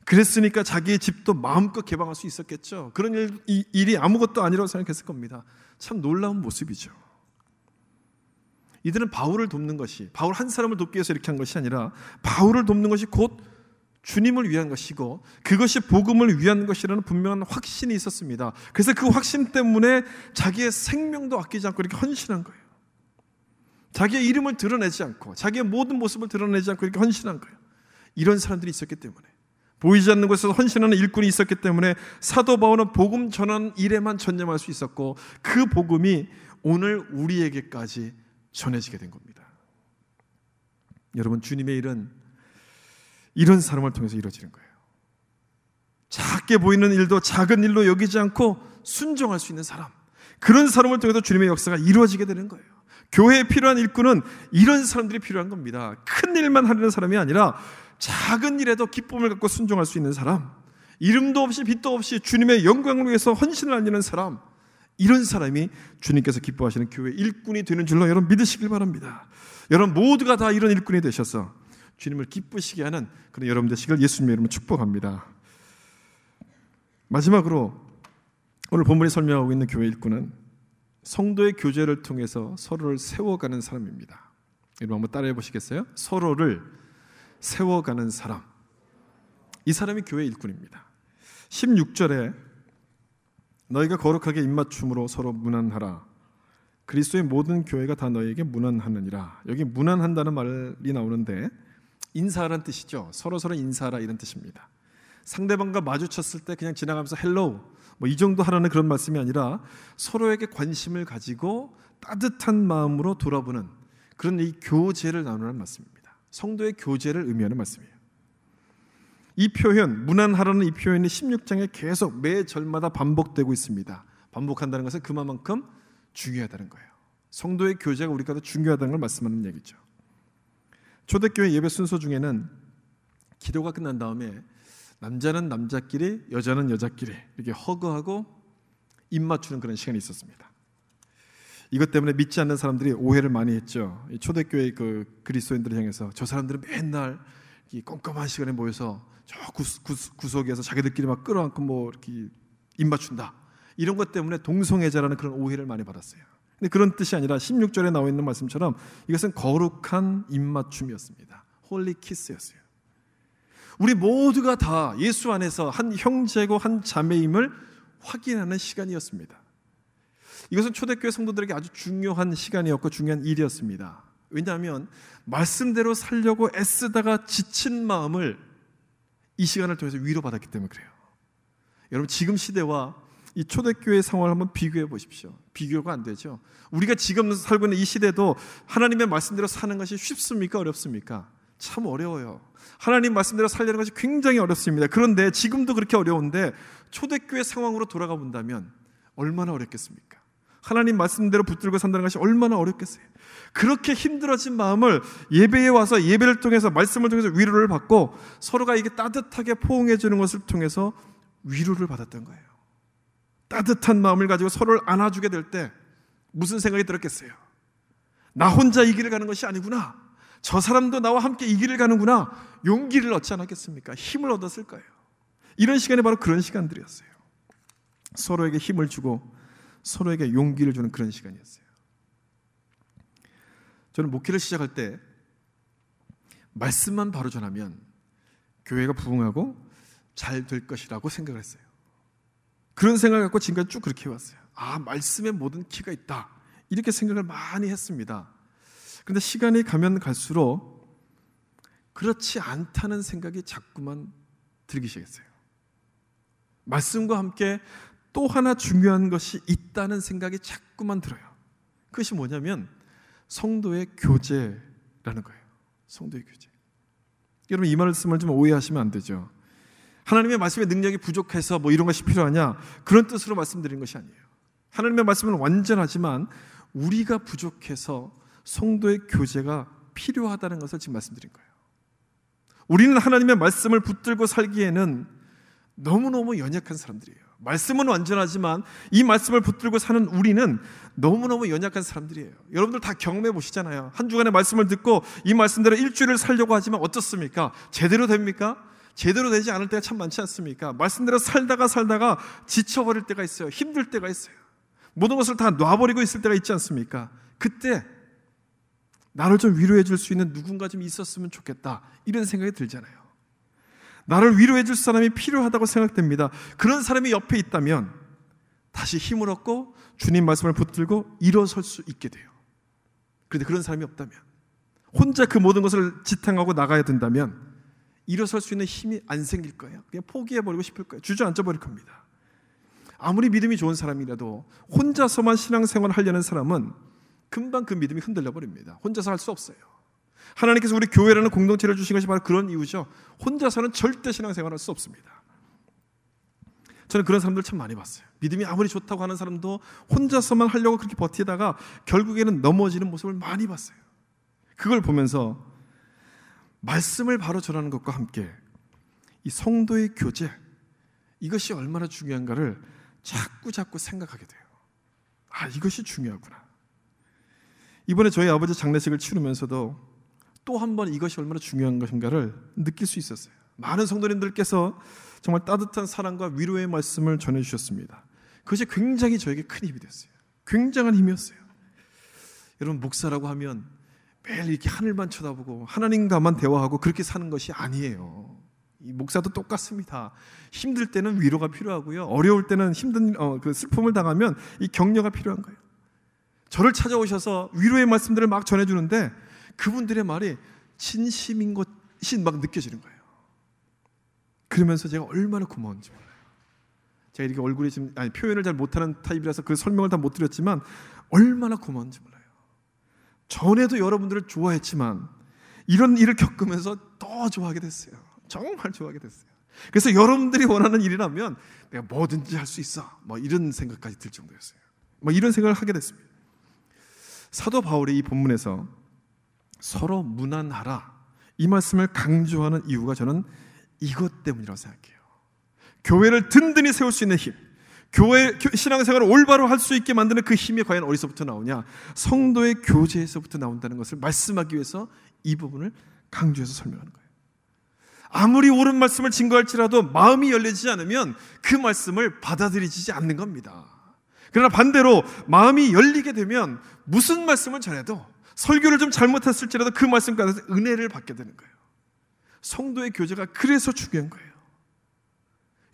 그랬으니까 자기의 집도 마음껏 개방할 수 있었겠죠. 그런 일이 아무것도 아니라고 생각했을 겁니다. 참 놀라운 모습이죠. 이들은 바울을 돕는 것이, 바울 한 사람을 돕기 위해서 이렇게 한 것이 아니라 바울을 돕는 것이 곧 주님을 위한 것이고 그것이 복음을 위한 것이라는 분명한 확신이 있었습니다. 그래서 그 확신 때문에 자기의 생명도 아끼지 않고 이렇게 헌신한 거예요. 자기의 이름을 드러내지 않고 자기의 모든 모습을 드러내지 않고 이렇게 헌신한 거예요. 이런 사람들이 있었기 때문에, 보이지 않는 곳에서 헌신하는 일꾼이 있었기 때문에 사도 바울은 복음 전하는 일에만 전념할 수 있었고 그 복음이 오늘 우리에게까지 전해지게 된 겁니다. 여러분, 주님의 일은 이런 사람을 통해서 이루어지는 거예요. 작게 보이는 일도 작은 일로 여기지 않고 순종할 수 있는 사람, 그런 사람을 통해서 주님의 역사가 이루어지게 되는 거예요. 교회에 필요한 일꾼은 이런 사람들이 필요한 겁니다. 큰 일만 하려는 사람이 아니라 작은 일에도 기쁨을 갖고 순종할 수 있는 사람, 이름도 없이 빚도 없이 주님의 영광을 위해서 헌신을 알리는 사람, 이런 사람이 주님께서 기뻐하시는 교회 일꾼이 되는 줄로 여러분 믿으시길 바랍니다. 여러분 모두가 다 이런 일꾼이 되셔서 주님을 기쁘시게 하는 그런 여러분 되시길 예수님의 이름으로 축복합니다. 마지막으로 오늘 본문이 설명하고 있는 교회 일꾼은 성도의 교제를 통해서 서로를 세워가는 사람입니다. 여러분 한번 따라해 보시겠어요? 서로를 세워가는 사람, 이 사람이 교회 일꾼입니다. 16절에 너희가 거룩하게 입맞춤으로 서로 문안하라. 그리스도의 모든 교회가 다 너희에게 문안하느니라. 여기 문안한다는 말이 나오는데 인사하라는 뜻이죠. 서로 인사하라, 이런 뜻입니다. 상대방과 마주쳤을 때 그냥 지나가면서 헬로우 이 정도 하라는 그런 말씀이 아니라 서로에게 관심을 가지고 따뜻한 마음으로 돌아보는 그런 이 교제를 나누는 말씀입니다. 성도의 교제를 의미하는 말씀이에요. 이 표현, 문안하라는 이 표현이 16장에 계속 매 절마다 반복되고 있습니다. 반복한다는 것은 그만큼 중요하다는 거예요. 성도의 교제가 우리가 더 중요하다는 걸 말씀하는 얘기죠. 초대교회 예배 순서 중에는 기도가 끝난 다음에 남자는 남자끼리, 여자는 여자끼리 이렇게 허그하고 입 맞추는 그런 시간이 있었습니다. 이것 때문에 믿지 않는 사람들이 오해를 많이 했죠. 초대교회 그 그리스도인들을 향해서 저 사람들은 맨날 이 껌껌한 시간에 모여서 저 구석에서 자기들끼리 막 끌어안고 이렇게 입 맞춘다, 이런 것 때문에 동성애자라는 그런 오해를 많이 받았어요. 근데 그런 뜻이 아니라 16절에 나와 있는 말씀처럼 이것은 거룩한 입맞춤이었습니다. 홀리 키스였어요. 우리 모두가 다 예수 안에서 한 형제고 한 자매임을 확인하는 시간이었습니다. 이것은 초대교회 성도들에게 아주 중요한 시간이었고 중요한 일이었습니다. 왜냐하면 말씀대로 살려고 애쓰다가 지친 마음을 이 시간을 통해서 위로받았기 때문에 그래요. 여러분, 지금 시대와 이 초대교회 상황을 한번 비교해 보십시오. 비교가 안 되죠. 우리가 지금 살고 있는 이 시대도 하나님의 말씀대로 사는 것이 쉽습니까? 어렵습니까? 참 어려워요. 하나님 말씀대로 살려는 것이 굉장히 어렵습니다. 그런데 지금도 그렇게 어려운데 초대교회 상황으로 돌아가 본다면 얼마나 어렵겠습니까? 하나님 말씀대로 붙들고 산다는 것이 얼마나 어렵겠어요. 그렇게 힘들어진 마음을 예배에 와서 예배를 통해서 말씀을 통해서 위로를 받고 서로가 이게 따뜻하게 포옹해 주는 것을 통해서 위로를 받았던 거예요. 따뜻한 마음을 가지고 서로를 안아주게 될 때 무슨 생각이 들었겠어요? 나 혼자 이 길을 가는 것이 아니구나. 저 사람도 나와 함께 이 길을 가는구나. 용기를 얻지 않았겠습니까? 힘을 얻었을 거예요. 이런 시간이 바로 그런 시간들이었어요. 서로에게 힘을 주고 서로에게 용기를 주는 그런 시간이었어요. 저는 목회를 시작할 때 말씀만 바로 전하면 교회가 부흥하고 잘 될 것이라고 생각을 했어요. 그런 생각을 갖고 지금까지 쭉 그렇게 해왔어요. 아, 말씀에 모든 키가 있다, 이렇게 생각을 많이 했습니다. 그런데 시간이 가면 갈수록 그렇지 않다는 생각이 자꾸만 들기 시작했어요. 말씀과 함께 또 하나 중요한 것이 있다는 생각이 자꾸만 들어요. 그것이 뭐냐면 성도의 교제라는 거예요. 성도의 교제. 여러분, 이 말씀을 좀 오해하시면 안 되죠. 하나님의 말씀의 능력이 부족해서 뭐 이런 것이 필요하냐, 그런 뜻으로 말씀드린 것이 아니에요. 하나님의 말씀은 완전하지만 우리가 부족해서 성도의 교제가 필요하다는 것을 지금 말씀드린 거예요. 우리는 하나님의 말씀을 붙들고 살기에는 너무너무 연약한 사람들이에요. 말씀은 완전하지만 이 말씀을 붙들고 사는 우리는 너무너무 연약한 사람들이에요. 여러분들 다 경험해 보시잖아요. 한 주간의 말씀을 듣고 이 말씀대로 일주일을 살려고 하지만 어떻습니까? 제대로 됩니까? 제대로 되지 않을 때가 참 많지 않습니까? 말씀대로 살다가 지쳐버릴 때가 있어요. 힘들 때가 있어요. 모든 것을 다 놔버리고 있을 때가 있지 않습니까? 그때 나를 좀 위로해 줄 수 있는 누군가 좀 있었으면 좋겠다, 이런 생각이 들잖아요. 나를 위로해 줄 사람이 필요하다고 생각됩니다. 그런 사람이 옆에 있다면 다시 힘을 얻고 주님 말씀을 붙들고 일어설 수 있게 돼요. 그런데 그런 사람이 없다면, 혼자 그 모든 것을 지탱하고 나가야 된다면 일어설 수 있는 힘이 안 생길 거예요. 그냥 포기해버리고 싶을 거예요. 주저앉아버릴 겁니다. 아무리 믿음이 좋은 사람이라도 혼자서만 신앙생활을 하려는 사람은 금방 그 믿음이 흔들려 버립니다. 혼자서 할 수 없어요. 하나님께서 우리 교회라는 공동체를 주신 것이 바로 그런 이유죠. 혼자서는 절대 신앙생활을 할 수 없습니다. 저는 그런 사람들 참 많이 봤어요. 믿음이 아무리 좋다고 하는 사람도 혼자서만 하려고 그렇게 버티다가 결국에는 넘어지는 모습을 많이 봤어요. 그걸 보면서 말씀을 바로 전하는 것과 함께 이 성도의 교제, 이것이 얼마나 중요한가를 자꾸 생각하게 돼요. 아, 이것이 중요하구나. 이번에 저희 아버지 장례식을 치르면서도 또 한 번 이것이 얼마나 중요한 것인가를 느낄 수 있었어요. 많은 성도님들께서 정말 따뜻한 사랑과 위로의 말씀을 전해주셨습니다. 그것이 굉장히 저에게 큰 힘이 됐어요. 굉장한 힘이었어요. 여러분, 목사라고 하면 매일 이렇게 하늘만 쳐다보고 하나님과만 대화하고 그렇게 사는 것이 아니에요. 이 목사도 똑같습니다. 힘들 때는 위로가 필요하고요, 어려울 때는 힘든 그 슬픔을 당하면 이 격려가 필요한 거예요. 저를 찾아오셔서 위로의 말씀들을 막 전해주는데 그분들의 말이 진심인 것이 막 느껴지는 거예요. 그러면서 제가 얼마나 고마운지 몰라요. 제가 이렇게 얼굴이 지금 표현을 잘 못하는 타입이라서 그 설명을 다 못 드렸지만 얼마나 고마운지 몰라요. 전에도 여러분들을 좋아했지만 이런 일을 겪으면서 더 좋아하게 됐어요. 정말 좋아하게 됐어요. 그래서 여러분들이 원하는 일이라면 내가 뭐든지 할 수 있어, 뭐 이런 생각까지 들 정도였어요. 뭐 이런 생각을 하게 됐습니다. 사도 바울이 이 본문에서 서로 무난하라, 이 말씀을 강조하는 이유가 저는 이것 때문이라고 생각해요. 교회를 든든히 세울 수 있는 힘, 교회 신앙생활을 올바로 할 수 있게 만드는 그 힘이 과연 어디서부터 나오냐? 성도의 교제에서부터 나온다는 것을 말씀하기 위해서 이 부분을 강조해서 설명하는 거예요. 아무리 옳은 말씀을 증거할지라도 마음이 열리지 않으면 그 말씀을 받아들이지 않는 겁니다. 그러나 반대로 마음이 열리게 되면 무슨 말씀을 전해도, 설교를 좀 잘못했을지라도 그 말씀 가운데서 은혜를 받게 되는 거예요. 성도의 교제가 그래서 중요한 거예요.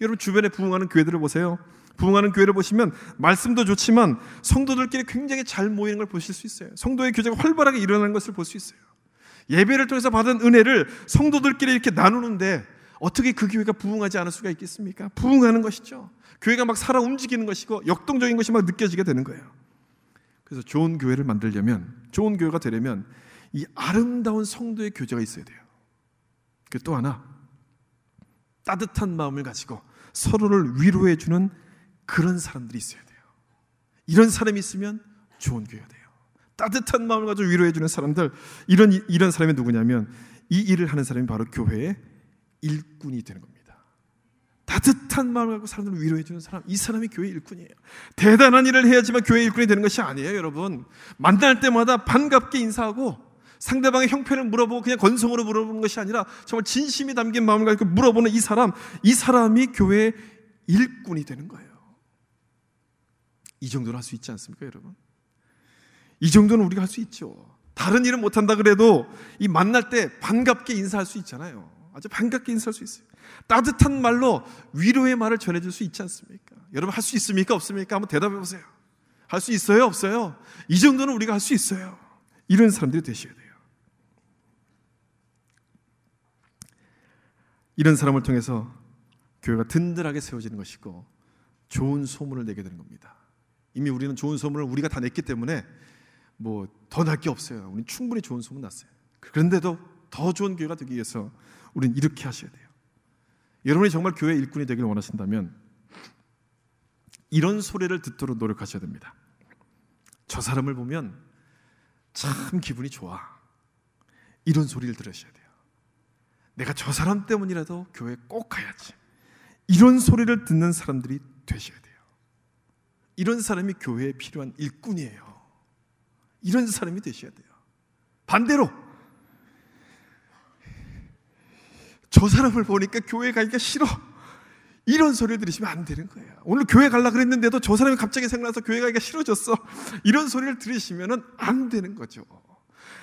여러분, 주변에 부흥하는 교회들을 보세요. 부흥하는 교회를 보시면 말씀도 좋지만 성도들끼리 굉장히 잘 모이는 걸 보실 수 있어요. 성도의 교제가 활발하게 일어나는 것을 볼 수 있어요. 예배를 통해서 받은 은혜를 성도들끼리 이렇게 나누는데 어떻게 그 교회가 부흥하지 않을 수가 있겠습니까? 부흥하는 것이죠. 교회가 막 살아 움직이는 것이고 역동적인 것이 막 느껴지게 되는 거예요. 그래서 좋은 교회를 만들려면, 좋은 교회가 되려면 이 아름다운 성도의 교제가 있어야 돼요. 그 또 하나, 따뜻한 마음을 가지고 서로를 위로해 주는 그런 사람들이 있어야 돼요. 이런 사람이 있으면 좋은 교회가 돼요. 따뜻한 마음을 가지고 위로해 주는 사람들, 이런 사람이 누구냐면 이 일을 하는 사람이 바로 교회의 일꾼이 되는 겁니다. 따뜻한 마음을 갖고 사람들을 위로해 주는 사람, 이 사람이 교회의 일꾼이에요. 대단한 일을 해야지만 교회의 일꾼이 되는 것이 아니에요, 여러분. 만날 때마다 반갑게 인사하고 상대방의 형편을 물어보고 그냥 건성으로 물어보는 것이 아니라 정말 진심이 담긴 마음을 가지고 물어보는 이 사람이 교회의 일꾼이 되는 거예요. 이 정도는 할 수 있지 않습니까, 여러분? 이 정도는 우리가 할 수 있죠. 다른 일은 못한다 그래도 이 만날 때 반갑게 인사할 수 있잖아요. 아주 반갑게 인사할 수 있어요. 따뜻한 말로 위로의 말을 전해줄 수 있지 않습니까? 여러분 할 수 있습니까? 없습니까? 한번 대답해 보세요. 할 수 있어요? 없어요? 이 정도는 우리가 할 수 있어요. 이런 사람들이 되셔야 돼요. 이런 사람을 통해서 교회가 든든하게 세워지는 것이고 좋은 소문을 내게 되는 겁니다. 이미 우리는 좋은 소문을 우리가 다 냈기 때문에 뭐 더 날 게 없어요. 우리는 충분히 좋은 소문 났어요. 그런데도 더 좋은 교회가 되기 위해서 우리는 이렇게 하셔야 돼요. 여러분이 정말 교회 일꾼이 되기를 원하신다면 이런 소리를 듣도록 노력하셔야 됩니다. 저 사람을 보면 참 기분이 좋아. 이런 소리를 들으셔야 돼요. 내가 저 사람 때문이라도 교회 꼭 가야지. 이런 소리를 듣는 사람들이 되셔야 돼요. 이런 사람이 교회에 필요한 일꾼이에요. 이런 사람이 되셔야 돼요. 반대로 저 사람을 보니까 교회 가기가 싫어. 이런 소리를 들으시면 안 되는 거예요. 오늘 교회 가려고 그랬는데도 저 사람이 갑자기 생각나서 교회 가기가 싫어졌어. 이런 소리를 들으시면 안 되는 거죠.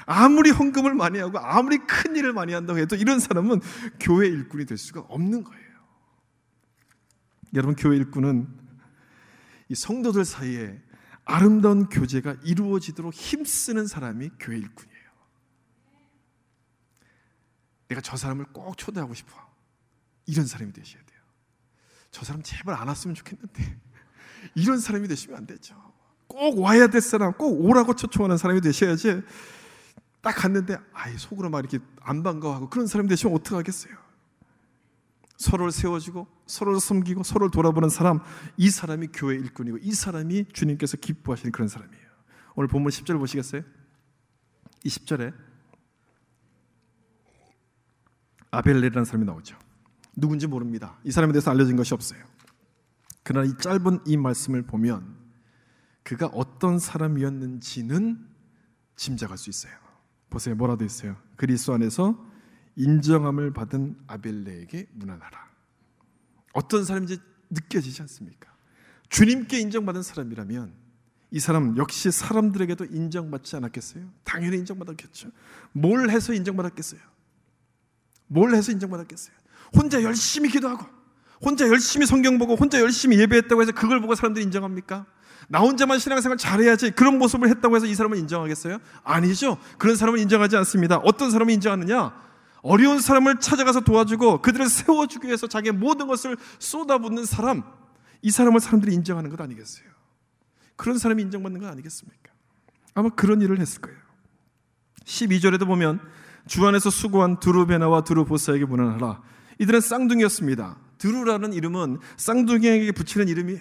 아무리 헌금을 많이 하고 아무리 큰 일을 많이 한다고 해도 이런 사람은 교회 일꾼이 될 수가 없는 거예요. 여러분, 교회 일꾼은 이 성도들 사이에 아름다운 교제가 이루어지도록 힘쓰는 사람이 교회 일꾼이에요. 내가 저 사람을 꼭 초대하고 싶어. 이런 사람이 되셔야 돼요. 저 사람 제발 안 왔으면 좋겠는데 이런 사람이 되시면 안 되죠. 꼭 와야 될 사람, 꼭 오라고 초청하는 사람이 되셔야지 딱 갔는데 속으로 막 이렇게 안 반가워하고 그런 사람이 되시면 어떡하겠어요. 서로를 세워주고 서로를 섬기고 서로를 돌아보는 사람, 이 사람이 교회 일꾼이고 이 사람이 주님께서 기뻐하시는 그런 사람이에요. 오늘 본문 10절 보시겠어요? 이 10절에 아벨레라는 사람이 나오죠. 누군지 모릅니다. 이 사람에 대해서 알려진 것이 없어요. 그러나 이 짧은 이 말씀을 보면 그가 어떤 사람이었는지는 짐작할 수 있어요. 보세요. 뭐라도 있어요. 그리스도 안에서 인정함을 받은 아벨레에게 문안하라. 어떤 사람인지 느껴지지 않습니까? 주님께 인정받은 사람이라면 이 사람 역시 사람들에게도 인정받지 않았겠어요? 당연히 인정받았겠죠. 뭘 해서 인정받았겠어요? 뭘 해서 인정받았겠어요? 혼자 열심히 기도하고 혼자 열심히 성경 보고 혼자 열심히 예배했다고 해서 그걸 보고 사람들이 인정합니까? 나 혼자만 신앙생활 잘해야지 그런 모습을 했다고 해서 이 사람을 인정하겠어요? 아니죠. 그런 사람은 인정하지 않습니다. 어떤 사람을 인정하느냐? 어려운 사람을 찾아가서 도와주고 그들을 세워주기 위해서 자기의 모든 것을 쏟아붓는 사람, 이 사람을 사람들이 인정하는 것 아니겠어요? 그런 사람이 인정받는 건 아니겠습니까? 아마 그런 일을 했을 거예요. 12절에도 보면 주 안에서 수고한 두루베나와 두루보사에게 문안하라. 이들은 쌍둥이였습니다. 두루라는 이름은 쌍둥이에게 붙이는 이름이에요.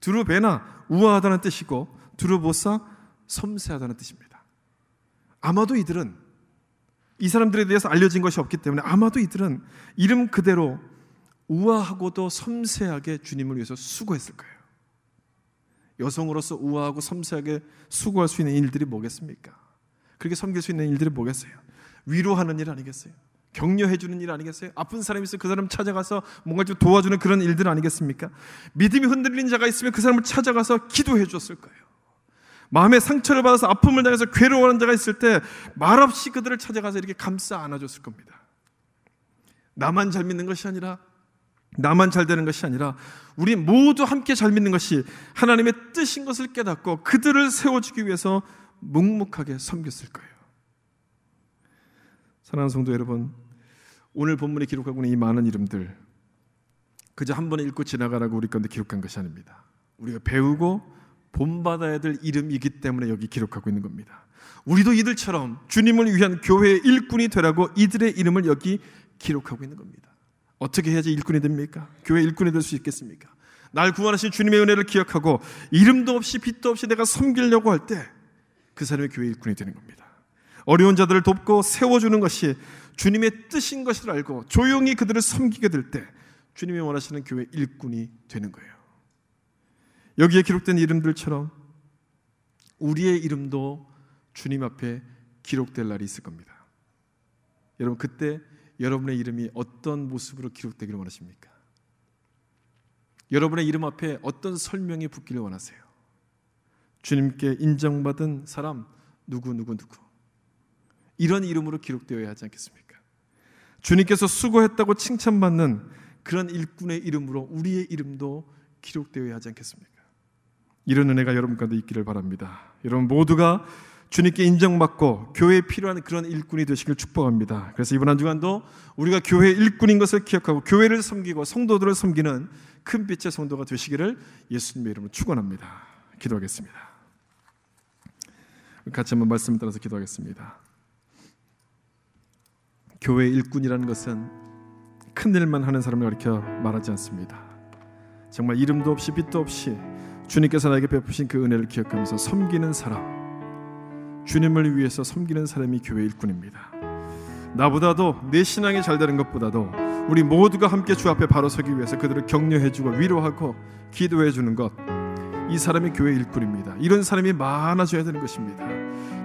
두루베나, 우아하다는 뜻이고 두루보사, 섬세하다는 뜻입니다. 아마도 이들은 이 사람들에 대해서 알려진 것이 없기 때문에 아마도 이들은 이름 그대로 우아하고도 섬세하게 주님을 위해서 수고했을 거예요. 여성으로서 우아하고 섬세하게 수고할 수 있는 일들이 뭐겠습니까? 그렇게 섬길 수 있는 일들이 뭐겠어요? 위로하는 일 아니겠어요? 격려해 주는 일 아니겠어요? 아픈 사람이 있으면 그 사람 찾아가서 뭔가 좀 도와주는 그런 일들 아니겠습니까? 믿음이 흔들린 자가 있으면 그 사람을 찾아가서 기도해 줬을 거예요. 마음에 상처를 받아서 아픔을 당해서 괴로워하는 자가 있을 때 말없이 그들을 찾아가서 이렇게 감싸 안아줬을 겁니다. 나만 잘 믿는 것이 아니라 나만 잘 되는 것이 아니라 우리 모두 함께 잘 믿는 것이 하나님의 뜻인 것을 깨닫고 그들을 세워주기 위해서 묵묵하게 섬겼을 거예요. 사랑하는 성도 여러분, 오늘 본문에 기록하고 있는 이 많은 이름들 그저 한 번에 읽고 지나가라고 우리 가운데 기록한 것이 아닙니다. 우리가 배우고 본받아야 될 이름이기 때문에 여기 기록하고 있는 겁니다. 우리도 이들처럼 주님을 위한 교회의 일꾼이 되라고 이들의 이름을 여기 기록하고 있는 겁니다. 어떻게 해야지 일꾼이 됩니까? 교회 일꾼이 될 수 있겠습니까? 날 구원하신 주님의 은혜를 기억하고 이름도 없이 빛도 없이 내가 섬기려고 할 때 그 사람이 교회 일꾼이 되는 겁니다. 어려운 자들을 돕고 세워주는 것이 주님의 뜻인 것을 알고 조용히 그들을 섬기게 될 때 주님이 원하시는 교회 일꾼이 되는 거예요. 여기에 기록된 이름들처럼 우리의 이름도 주님 앞에 기록될 날이 있을 겁니다. 여러분, 그때 여러분의 이름이 어떤 모습으로 기록되기를 원하십니까? 여러분의 이름 앞에 어떤 설명이 붙기를 원하세요? 주님께 인정받은 사람 누구 이런 이름으로 기록되어야 하지 않겠습니까? 주님께서 수고했다고 칭찬받는 그런 일꾼의 이름으로 우리의 이름도 기록되어야 하지 않겠습니까? 이런 은혜가 여러분 가운데 있기를 바랍니다. 여러분 모두가 주님께 인정받고 교회에 필요한 그런 일꾼이 되시길 축복합니다. 그래서 이번 한 주간도 우리가 교회의 일꾼인 것을 기억하고 교회를 섬기고 성도들을 섬기는 큰 빛의 성도가 되시기를 예수님의 이름으로 축원합니다. 기도하겠습니다. 같이 한번 말씀을 따라서 기도하겠습니다. 교회의 일꾼이라는 것은 큰 일만 하는 사람을 가리켜 말하지 않습니다. 정말 이름도 없이 빛도 없이 주님께서 나에게 베푸신 그 은혜를 기억하면서 섬기는 사람, 주님을 위해서 섬기는 사람이 교회 일꾼입니다. 나보다도 내 신앙이 잘 되는 것보다도 우리 모두가 함께 주 앞에 바로 서기 위해서 그들을 격려해주고 위로하고 기도해주는 것, 이 사람이 교회 일꾼입니다. 이런 사람이 많아져야 되는 것입니다.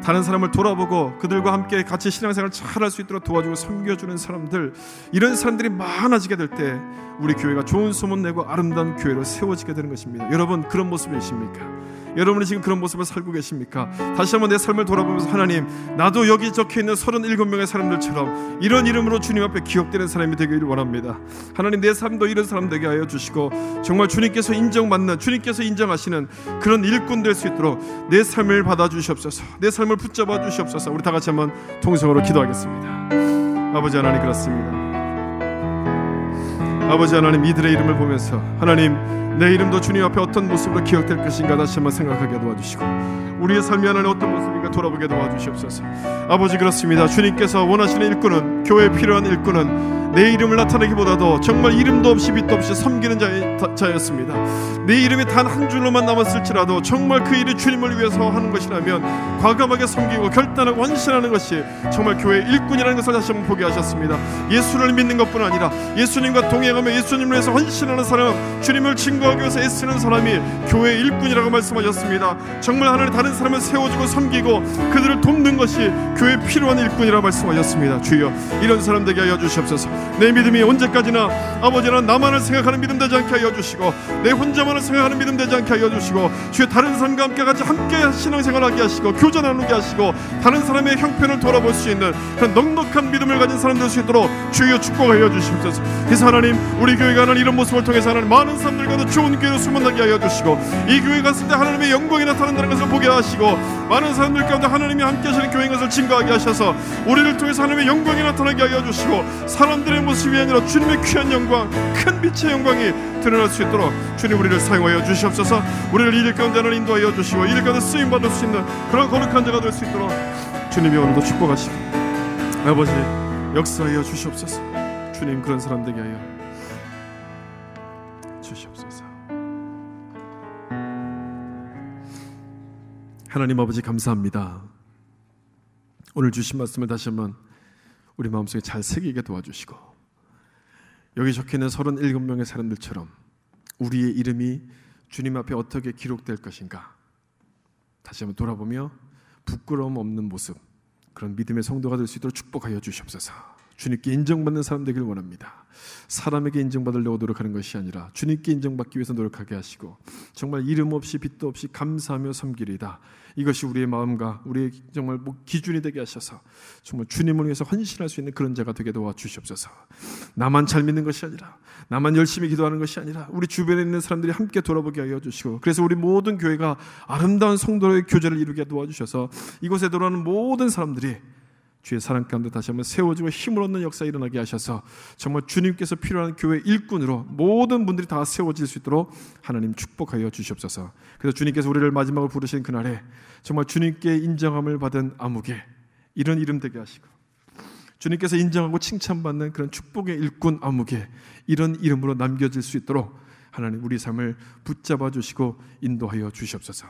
다른 사람을 돌아보고 그들과 함께 같이 신앙생활을 잘할 수 있도록 도와주고 섬겨주는 사람들, 이런 사람들이 많아지게 될 때 우리 교회가 좋은 소문 내고 아름다운 교회로 세워지게 되는 것입니다. 여러분, 그런 모습이십니까? 여러분이 지금 그런 모습을 살고 계십니까? 다시 한번 내 삶을 돌아보면서 하나님, 나도 여기 적혀있는 37명의 사람들처럼 이런 이름으로 주님 앞에 기억되는 사람이 되기를 원합니다. 하나님, 내 삶도 이런 사람 되게 하여 주시고 정말 주님께서 인정받는, 주님께서 인정하시는 그런 일꾼 될 수 있도록 내 삶을 받아주시옵소서. 내 삶을 붙잡아 주시옵소서. 우리 다 같이 한번 통성으로 기도하겠습니다. 아버지 하나님, 그렇습니다. 아버지 하나님, 이들의 이름을 보면서 하나님, 내 이름도 주님 앞에 어떤 모습으로 기억될 것인가 다시 한번 생각하게 도와주시고 우리의 삶이 하나님 어떤 모습인가 돌아보게 도와주시옵소서. 아버지, 그렇습니다. 주님께서 원하시는 일꾼은, 교회에 필요한 일꾼은 내 이름을 나타내기보다도 정말 이름도 없이 빛도 없이 섬기는 자였습니다. 내 이름이 단 한 줄로만 남았을지라도 정말 그 일이 주님을 위해서 하는 것이라면 과감하게 섬기고 결단하고 헌신하는 것이 정말 교회의 일꾼이라는 것을 다시 한번 보게 하셨습니다. 예수를 믿는 것뿐 아니라 예수님과 동행하며 예수님을 위해서 헌신하는 사람, 주님을 증거하기 위해서 애쓰는 사람이 교회의 일꾼이라고 말씀하셨습니다. 정말 하나님, 다른 사람을 세워주고 섬기고 그들을 돕는 것이 교회에 필요한 일꾼이라고 말씀하셨습니다. 주여, 이런 사람 되게 하여 주시옵소서. 내 믿음이 언제까지나 아버지나 나만을 생각하는 믿음 되지 않게 하여 주시고 내 혼자만을 생각하는 믿음 되지 않게 하여 주시고 주여, 다른 사람과 함께 같이 신앙생활하게 하시고 교제 나누게 하시고 다른 사람의 형편을 돌아볼 수 있는 그런 넉넉한 믿음을 가진 사람 될 수 있도록 주여 축복하여 주시옵소서. 그래서 하나님, 우리 교회가 하는 이런 모습을 통해서 하나님, 많은 사람들과도 좋은 교회로 소문나게 하여 주시고 이 교회 갔을 때 하나님의 영광이 나타난다는 것을 보게 하시고 많은 사람들 가운데 하나님이 함께 하시는 교회인 것을 증거하게 하셔서 우리를 통해서 하나님의 영광이 나타나게 하여 주시고 사람들의 모습이 아니라 주님의 귀한 영광, 큰 빛의 영광이 드러날 수 있도록 주님 우리를 사용하여 주시옵소서. 우리를 이 일 가운데 하나님 인도하여 주시고 이 일 가운데 쓰임받을 수 있는 그런 거룩한 자가 될 수 있도록 주님이 오늘도 축복하시고 아버지 역사하여 주시옵소서. 주님, 그런 사람 되게 하여 주시옵소서. 하나님 아버지, 감사합니다. 오늘 주신 말씀을 다시 한번 우리 마음속에 잘 새기게 도와주시고 여기 적혀있는 37명의 사람들처럼 우리의 이름이 주님 앞에 어떻게 기록될 것인가 다시 한번 돌아보며 부끄러움 없는 모습, 그런 믿음의 성도가 될 수 있도록 축복하여 주시옵소서. 주님께 인정받는 사람 되길 원합니다. 사람에게 인정받으려고 노력하는 것이 아니라 주님께 인정받기 위해서 노력하게 하시고 정말 이름 없이 빚도 없이 감사하며 섬기리이다. 이것이 우리의 마음과 우리의 정말 기준이 되게 하셔서 정말 주님을 위해서 헌신할 수 있는 그런 자가 되게 도와주시옵소서. 나만 잘 믿는 것이 아니라, 나만 열심히 기도하는 것이 아니라 우리 주변에 있는 사람들이 함께 돌아보게 하여 주시고, 그래서 우리 모든 교회가 아름다운 성도의 교제를 이루게 도와주셔서 이곳에 들어오는 모든 사람들이 주의 사랑 가운데 다시 한번 세워지고 힘을 얻는 역사 일어나게 하셔서 정말 주님께서 필요한 교회 일꾼으로 모든 분들이 다 세워질 수 있도록 하나님 축복하여 주시옵소서. 그래서 주님께서 우리를 마지막으로 부르신 그날에 정말 주님께 인정함을 받은 아무개, 이런 이름 되게 하시고 주님께서 인정하고 칭찬받는 그런 축복의 일꾼 아무개, 이런 이름으로 남겨질 수 있도록 하나님 우리 삶을 붙잡아 주시고 인도하여 주시옵소서.